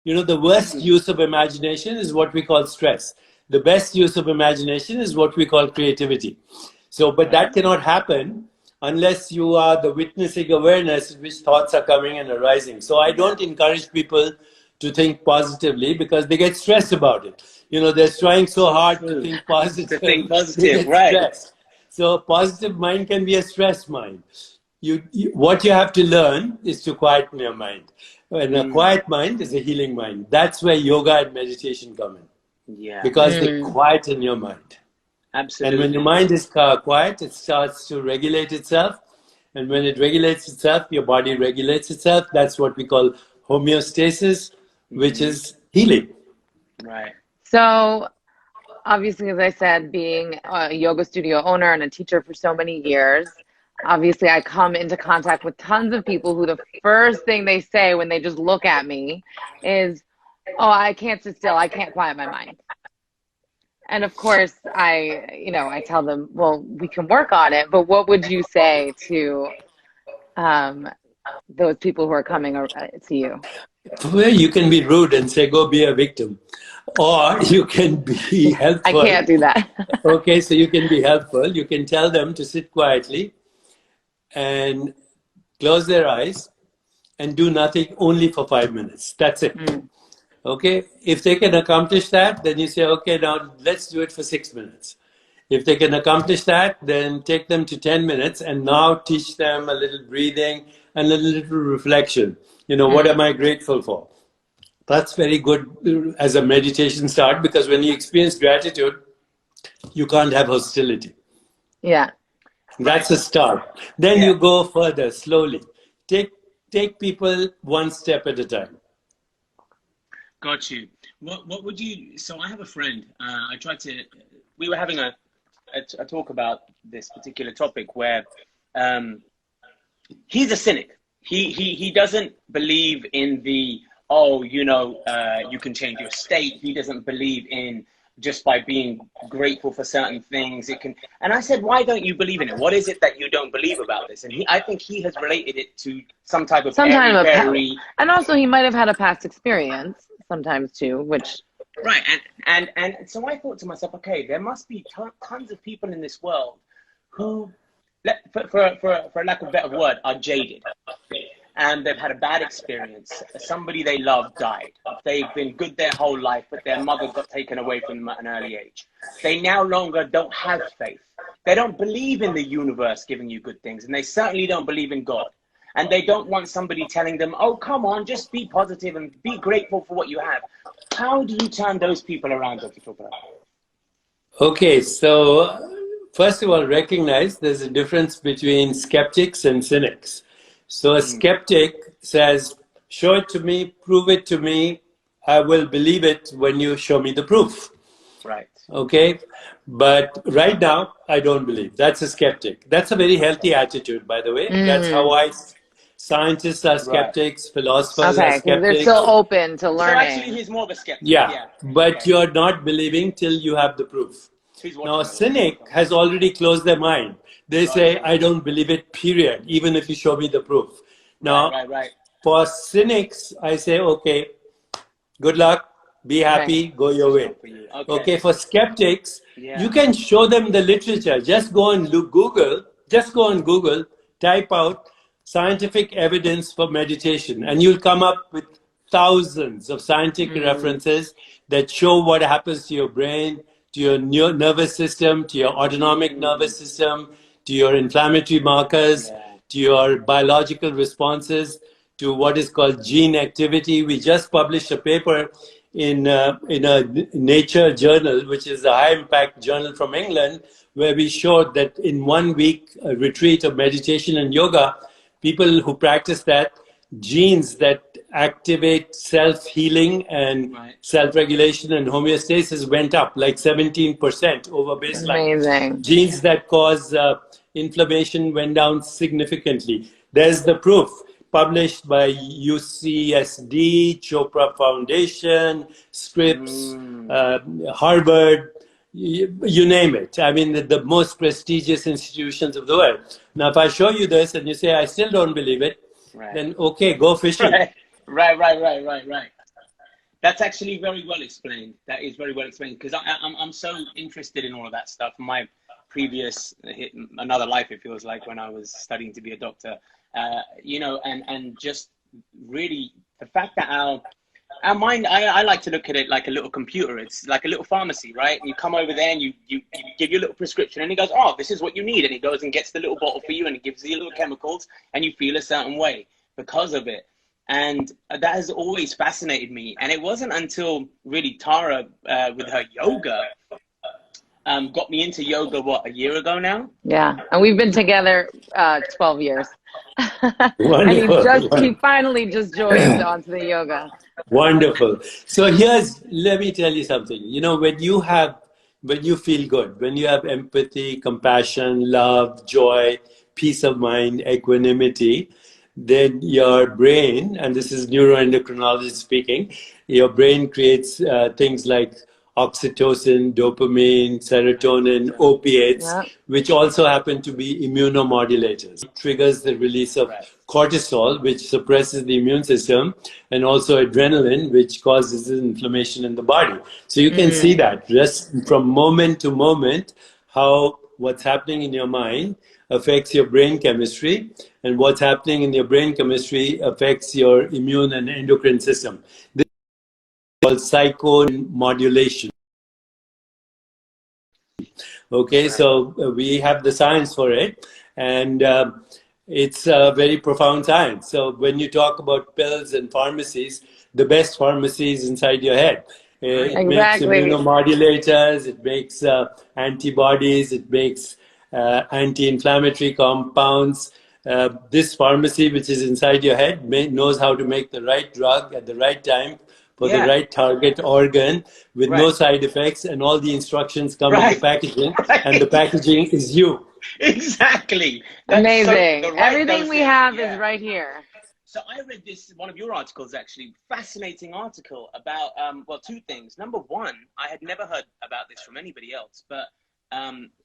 You know, the worst use of imagination is what we call stress. The best use of imagination is what we call creativity. So, but that cannot happen unless you are the witnessing awareness in which thoughts are coming and arising. So I don't encourage people to think positively because they get stressed about it. You know, they're trying so hard to think positive. To think positive, right. Stressed. So a positive mind can be a stressed mind. What you have to learn is to quieten your mind. And a quiet mind is a healing mind. That's where yoga and meditation come in. Yeah. Because they quieten your mind. Absolutely. And when your mind is quiet, it starts to regulate itself. And when it regulates itself, your body regulates itself. That's what we call homeostasis, which is healing. Right. So obviously, as I said, being a yoga studio owner and a teacher for so many years, obviously I come into contact with tons of people who the first thing they say when they just look at me is, oh, I can't sit still. I can't quiet my mind. And of course, I tell them, well, we can work on it. But what would you say to those people who are coming to you? Well, you can be rude and say, go be a victim. Or you can be helpful. I can't do that. Okay, so you can be helpful. You can tell them to sit quietly and close their eyes and do nothing only for 5 minutes. That's it. Okay, if they can accomplish that, then you say, okay, now let's do it for 6 minutes. If they can accomplish that, then take them to 10 minutes and now teach them a little breathing and a little reflection. You know, what am I grateful for? That's very good as a meditation start, because when you experience gratitude, you can't have hostility. Yeah. That's a start. Then you go further slowly. Take people one step at a time. Got you. What would you, so I have a friend, we were having a talk about this particular topic where he's a cynic. He doesn't believe in the, you can change your state. He doesn't believe in just by being grateful for certain things. And I said, why don't you believe in it? What is it that you don't believe about this? And I think he has related it to some type of airy. And also he might have had a past experience sometimes too, which. Right. And so I thought to myself, okay, there must be tons of people in this world who, for lack of a better word, are jaded. And they've had a bad experience. Somebody they love died. They've been good their whole life, but their mother got taken away from them at an early age. They now longer don't have faith. They don't believe in the universe giving you good things, and they certainly don't believe in God. And they don't want somebody telling them, oh, come on, just be positive and be grateful for what you have. How do you turn those people around, Dr. Chopra? Okay, so first of all, recognize there's a difference between skeptics and cynics. So a skeptic says, show it to me, prove it to me, I will believe it when you show me the proof. Right. Okay, but right now, I don't believe. That's a skeptic. That's a very healthy attitude, by the way. That's how scientists are skeptics, philosophers are skeptics. They're still open to learning. So actually, he's more of a skeptic. Yeah. But you're not believing till you have the proof. Now, a cynic has already closed their mind. They say, I don't believe it, period, even if you show me the proof. Now, for cynics, I say, okay, good luck, be happy, go your way. Okay, for skeptics, you can show them the literature. Just go on Google, type out scientific evidence for meditation, and you'll come up with thousands of scientific references that show what happens to your brain, to your nervous system, to your autonomic nervous system, to your inflammatory markers, to your biological responses, to what is called gene activity. We just published a paper in a Nature journal, which is a high-impact journal from England, where we showed that in 1 week retreat of meditation and yoga, people who practice that, genes that activate self-healing and self-regulation and homeostasis went up like 17% over baseline. Amazing. Genes that cause inflammation went down significantly. There's the proof, published by UCSD, Chopra Foundation, Scripps, Harvard, you name it. I mean, the most prestigious institutions of the world. Now, if I show you this and you say, I still don't believe it, then okay, go fishing. Right. That's actually very well explained. That is very well explained, because I'm so interested in all of that stuff. My previous another life, it feels like, when I was studying to be a doctor, you know, and just really the fact that our mind, I like to look at it like a little computer. It's like a little pharmacy, right? You come over there and you give your little prescription, and he goes, oh, this is what you need. And he goes and gets the little bottle for you, and he gives you little chemicals, and you feel a certain way because of it. And that has always fascinated me. And it wasn't until really Tara, with her yoga, got me into yoga, what, a year ago now? Yeah, and we've been together 12 years. Wonderful. And he finally just joined onto the yoga. Wonderful. So let me tell you something. You know, when you feel good, when you have empathy, compassion, love, joy, peace of mind, equanimity, then your brain, and this is neuroendocrinology speaking, your brain creates things like oxytocin, dopamine, serotonin, opiates, which also happen to be immunomodulators. It triggers the release of cortisol, which suppresses the immune system, and also adrenaline, which causes inflammation in the body. So you can see that just from moment to moment, how what's happening in your mind affects your brain chemistry, and what's happening in your brain chemistry affects your immune and endocrine system. This is called psychomodulation. Okay, so we have the science for it, and it's a very profound science. So when you talk about pills and pharmacies, the best pharmacy is inside your head. It makes immunomodulators, it makes antibodies, it makes anti-inflammatory compounds. This pharmacy, which is inside your head, knows how to make the right drug at the right time for the right target organ with no side effects, and all the instructions come in the packaging, and the packaging is you. Exactly. That's amazing. Everything we have is right here. So I read one of your articles, actually, fascinating article about, well, two things. Number one, I had never heard about this from anybody else, but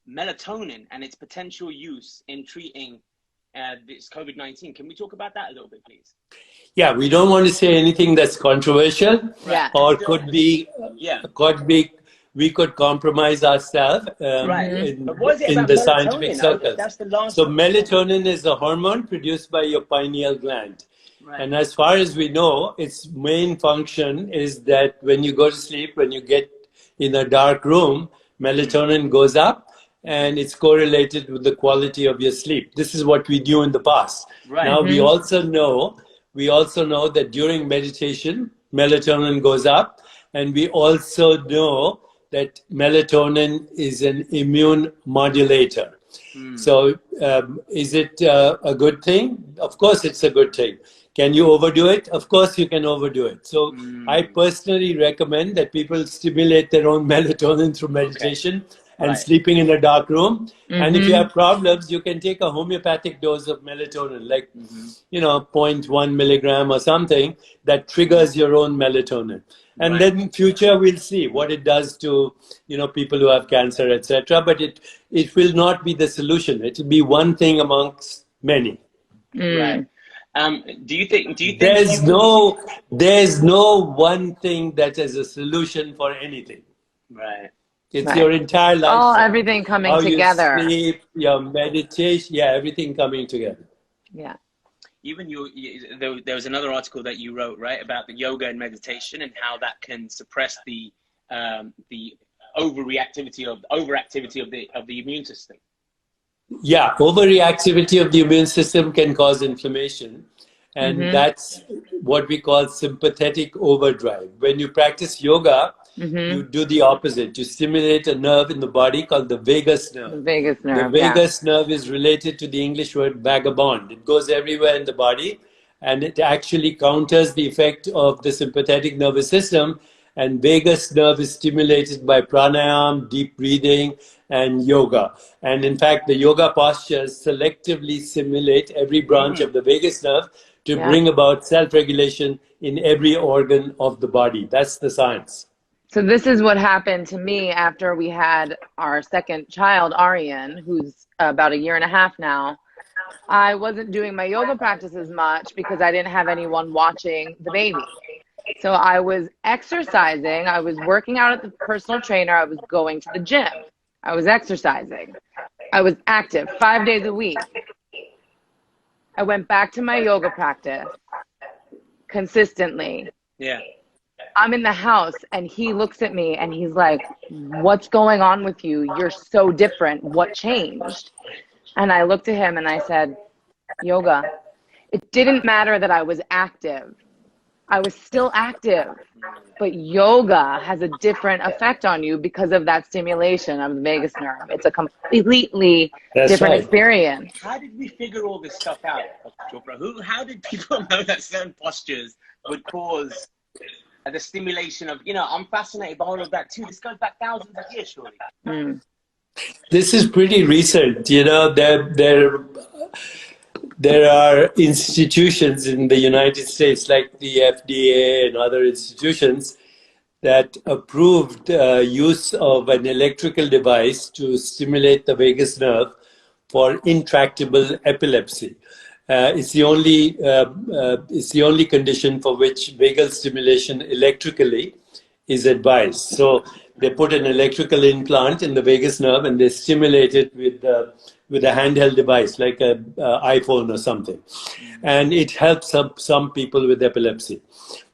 melatonin and its potential use in treating this COVID-19. Can we talk about that a little bit, please? Yeah, we don't want to say anything that's controversial, or we could compromise ourselves in the scientific circles. So melatonin is a hormone produced by your pineal gland. And as far as we know, its main function is that when you go to sleep, when you get in a dark room, melatonin goes up, and it's correlated with the quality of your sleep. This is what we knew in the past. Now we also know that during meditation, melatonin goes up, and we also know that melatonin is an immune modulator. So is it a good thing? Of course it's a good thing. Can you overdo it? Of course you can overdo it. So I personally recommend that people stimulate their own melatonin through meditation and sleeping in a dark room. And if you have problems, you can take a homeopathic dose of melatonin, like, you know, 0.1 milligram or something that triggers your own melatonin. And then in future, we'll see what it does to, you know, people who have cancer, etc. But it will not be the solution. It will be one thing amongst many. Right. Do you think there's no one thing that is a solution for anything. Right. It's your entire life. Everything coming together. You sleep, your meditation, everything coming together. Yeah. Even there was another article that you wrote, right, about the yoga and meditation and how that can suppress the overactivity of the immune system. Yeah, overreactivity of the immune system can cause inflammation, and that's what we call sympathetic overdrive. When you practice yoga, you do the opposite. You stimulate a nerve in the body called the vagus nerve. The vagus nerve. The vagus nerve is related to the English word vagabond. It goes everywhere in the body, and it actually counters the effect of the sympathetic nervous system. And vagus nerve is stimulated by pranayama, deep breathing, and yoga. And in fact, the yoga postures selectively simulate every branch of the vagus nerve to bring about self-regulation in every organ of the body. That's the science. So this is what happened to me after we had our second child, Aryan, who's about a year and a half now. I wasn't doing my yoga practice as much because I didn't have anyone watching the baby. So I was exercising, I was working out at the personal trainer, I was going to the gym, I was exercising, I was active 5 days a week. I went back to my yoga practice consistently. Yeah. I'm in the house and he looks at me and he's like, what's going on with you? You're so different. What changed? And I looked at him and I said, yoga. It didn't matter that I was active. I was still active, but yoga has a different effect on you because of that stimulation of the vagus nerve. It's a completely different experience. How did we figure all this stuff out, Dr. Chopra? How did people know that certain postures would cause the stimulation of, I'm fascinated by all of that too. This goes back thousands of years, surely. Mm. This is pretty recent. There are institutions in the United States, like the FDA and other institutions, that approved use of an electrical device to stimulate the vagus nerve for intractable epilepsy. It's the only condition for which vagal stimulation electrically is advised. So they put an electrical implant in the vagus nerve and they stimulate it with a handheld device like an iPhone or something. And it helps some people with epilepsy.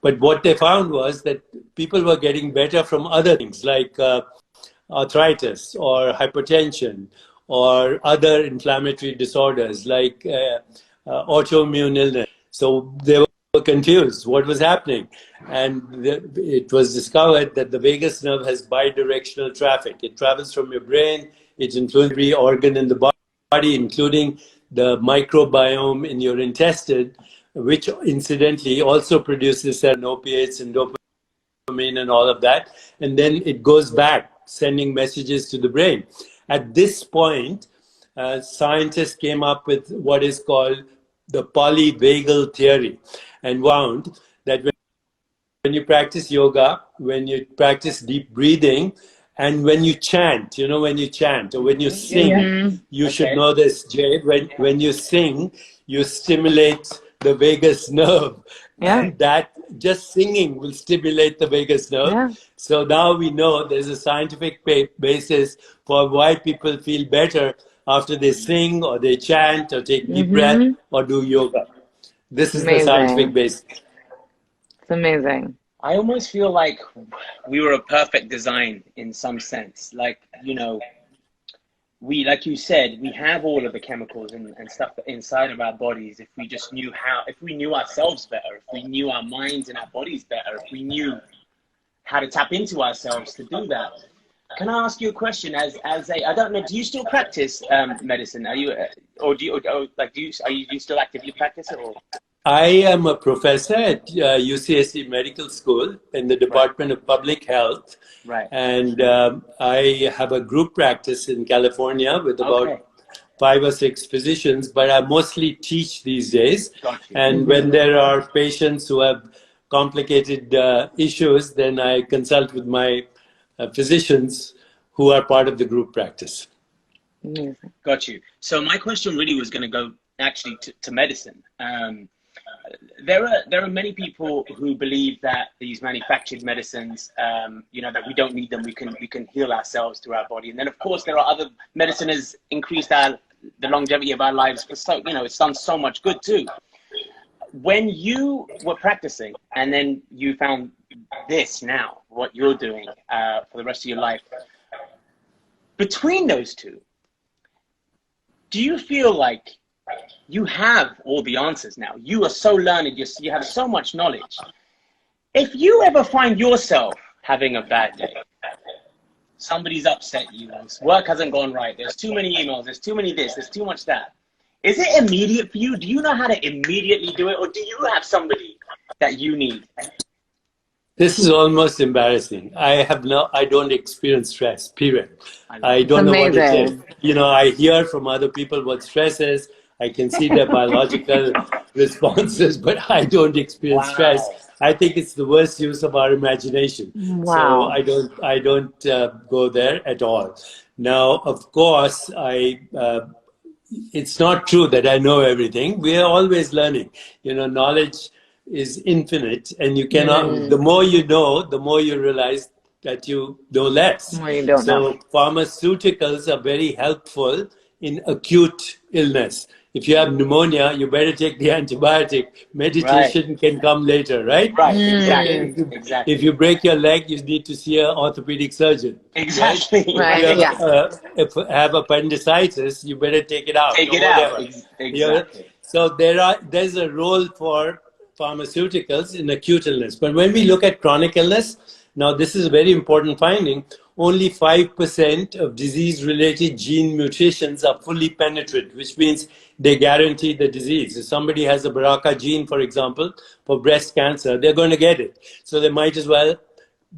But what they found was that people were getting better from other things like arthritis or hypertension or other inflammatory disorders like autoimmune illness. So they were confused what was happening. And it was discovered that the vagus nerve has bidirectional traffic. It travels from your brain, it influences every organ in the body, including the microbiome in your intestine, which incidentally also produces certain opiates and dopamine and all of that. And then it goes back, sending messages to the brain. At this point, scientists came up with what is called the polyvagal theory and found that when you practice yoga, when you practice deep breathing, and when you chant, when you chant or when you sing, you should know this, Jade. When you sing, you stimulate the vagus nerve. Yeah. And that just singing will stimulate the vagus nerve. Yeah. So now we know there's a scientific basis for why people feel better after they sing or they chant or take deep breath or do yoga. This is the scientific basis. It's amazing. I almost feel like we were a perfect design in some sense. Like, we, like you said, we have all of the chemicals and stuff inside of our bodies. If we just knew if we knew ourselves better, if we knew our minds and our bodies better, if we knew how to tap into ourselves to do that. Can I ask you a question? I don't know, do you still practice medicine? Are you, or do you still actively practice it? Or? I am a professor at UCSD Medical School in the Department of Public Health. Right. And I have a group practice in California with about 5 or 6 physicians, but I mostly teach these days. And when there are patients who have complicated issues, then I consult with my physicians who are part of the group practice. Got you. So my question really was going to go actually to medicine. There are many people who believe that these manufactured medicines, that we don't need them. We can heal ourselves through our body. And then of course there are other medicine has increased the longevity of our lives. So it's done so much good too. When you were practicing and then you found this now, what you're doing for the rest of your life, between those two, do you feel like you have all the answers now? You are so learned, you have so much knowledge. If you ever find yourself having a bad day, somebody's upset you, work hasn't gone right, there's too many emails, there's too many this, there's too much that. Is it immediate for you? Do you know how to immediately do it? Or do you have somebody that you need? This is almost embarrassing. I don't experience stress, period. I don't know what it is. I hear from other people what stress is. I can see their biological responses, but I don't experience stress. I think it's the worst use of our imagination. So I don't go there at all. Now, of course, it's not true that I know everything. We are always learning. Knowledge is infinite, and you cannot, the more you know, the more you realize that you know less. Well, you don't know. Pharmaceuticals are very helpful in acute illness. If you have pneumonia, you better take the antibiotic. Meditation can come later, right? Right, exactly. If you break your leg, you need to see an orthopedic surgeon. Exactly. Right. If you have appendicitis, you better take it out. Take it whatever. out. Exactly. So there's a role for pharmaceuticals in acute illness. But when we look at chronic illness, now this is a very important finding, only 5% of disease-related gene mutations are fully penetrant, which means they guarantee the disease. If somebody has a BRCA gene, for example, for breast cancer, they're going to get it. So they might as well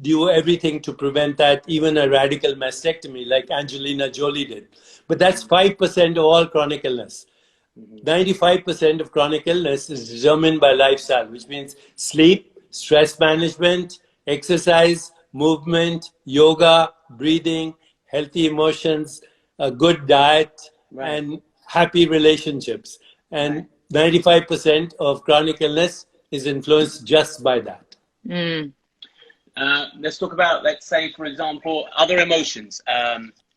do everything to prevent that, even a radical mastectomy like Angelina Jolie did. But that's 5% of all chronic illness. 95% of chronic illness is determined by lifestyle, which means sleep, stress management, exercise, movement, yoga, breathing, healthy emotions, a good diet, and happy relationships. And 95% of chronic illness is influenced just by that. Let's talk about, let's say, for example, other emotions.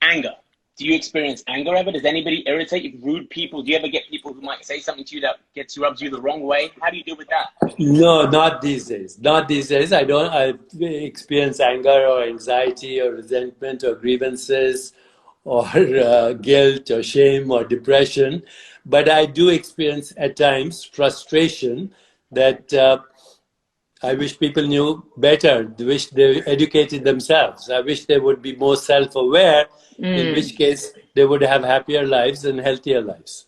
Anger. Do you experience anger ever? Does anybody irritate you? Rude people? Do you ever get people who might say something to you that rubs you the wrong way? How do you deal with that? No, not these days. Not these days. I experience anger or anxiety or resentment or grievances or guilt or shame or depression. But I do experience at times frustration that I wish people knew better. I wish they educated themselves. I wish they would be more self-aware, in which case they would have happier lives and healthier lives.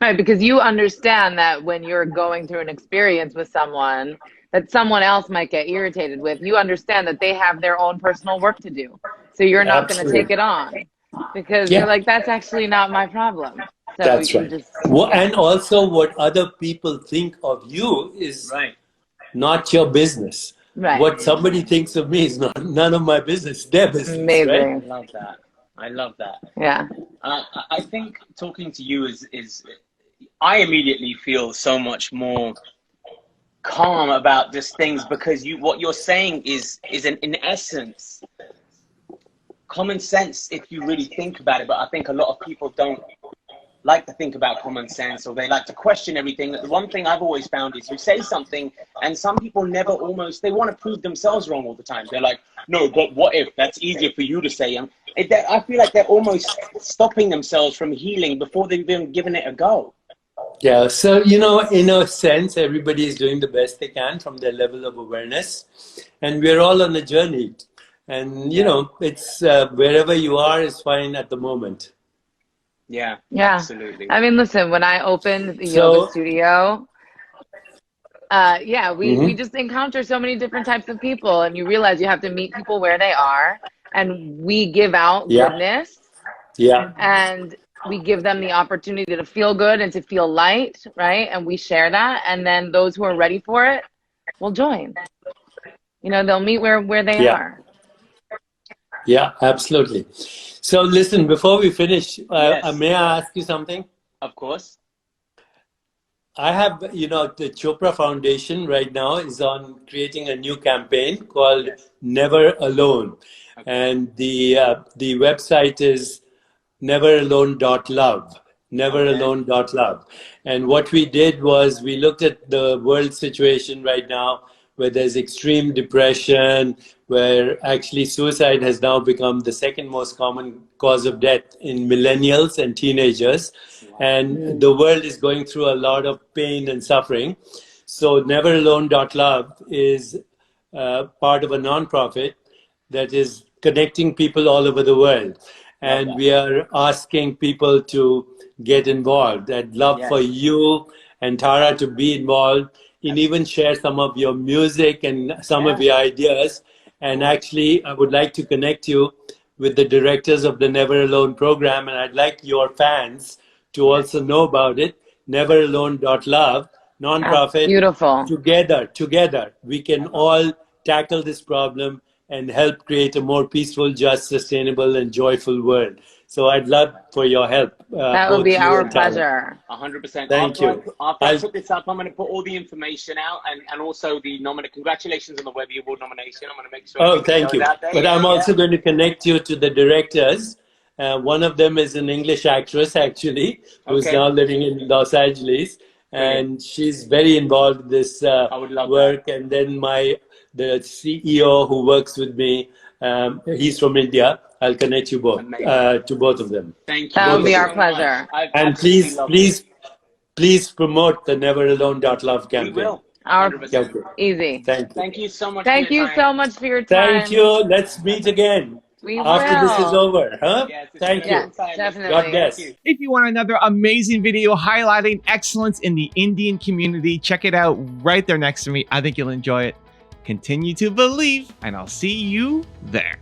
Right, because you understand that when you're going through an experience with someone that someone else might get irritated with, you understand that they have their own personal work to do. So you're not going to take it on because you're like, that's actually not my problem. So that's right. And also what other people think of you is not your business. Right. What somebody thinks of me is none of my business. Their business. Amazing. Right? I love that. I love that. Yeah. I think talking to you is I immediately feel so much more calm about just things because what you're saying is in essence common sense if you really think about it. But I think a lot of people don't like to think about common sense, or they like to question everything. The one thing I've always found is you say something and some people they want to prove themselves wrong all the time. They're like, no, but what if? That's easier for you to say. I feel like they're almost stopping themselves from healing before they've even given it a go. Yeah, so, in a sense, everybody is doing the best they can from their level of awareness. And we're all on a journey. And, it's wherever you are is fine at the moment. Yeah, absolutely. I mean, listen, when I opened the yoga studio, we just encounter so many different types of people, and you realize you have to meet people where they are, and we give out goodness, and we give them the opportunity to feel good and to feel light, right? And we share that, and then those who are ready for it will join. They'll meet where they are. Yeah, absolutely. So listen, before we finish, may I ask you something? Of course. I have, the Chopra Foundation right now is on creating a new campaign called Never Alone. Okay. And the website is neveralone.love, neveralone.love. And what we did was we looked at the world situation right now where there's extreme depression, where actually suicide has now become the second most common cause of death in millennials and teenagers. And the world is going through a lot of pain and suffering. So neveralone.love is part of a nonprofit that is connecting people all over the world. And we are asking people to get involved. I'd love for you and Tara to be involved and even share some of your music and some of your ideas. And actually, I would like to connect you with the directors of the Never Alone program. And I'd like your fans to also know about it. Neveralone.love, nonprofit. Beautiful. Together, we can all tackle this problem and help create a more peaceful, just, sustainable, and joyful world. So I'd love for your help. That would be our pleasure. 100%. Thank you. After I put this up, I'm going to put all the information out and also the congratulations on the Webby Award nomination. I'm going to make sure. Oh, thank you. But I'm also going to connect you to the directors. One of them is an English actress, actually, who's now living in Los Angeles. And she's very involved in this work. That. And then the CEO who works with me, he's from India. I'll connect you both to both of them. Thank you. That would be our pleasure. And please promote the neveralone.love campaign. We will. Easy. Thank you so much. Thank you so much for your time. Thank you. Let's meet again. After this is over, huh? Thank you. Yes, definitely. God bless. If you want another amazing video highlighting excellence in the Indian community, check it out right there next to me. I think you'll enjoy it. Continue to believe, and I'll see you there.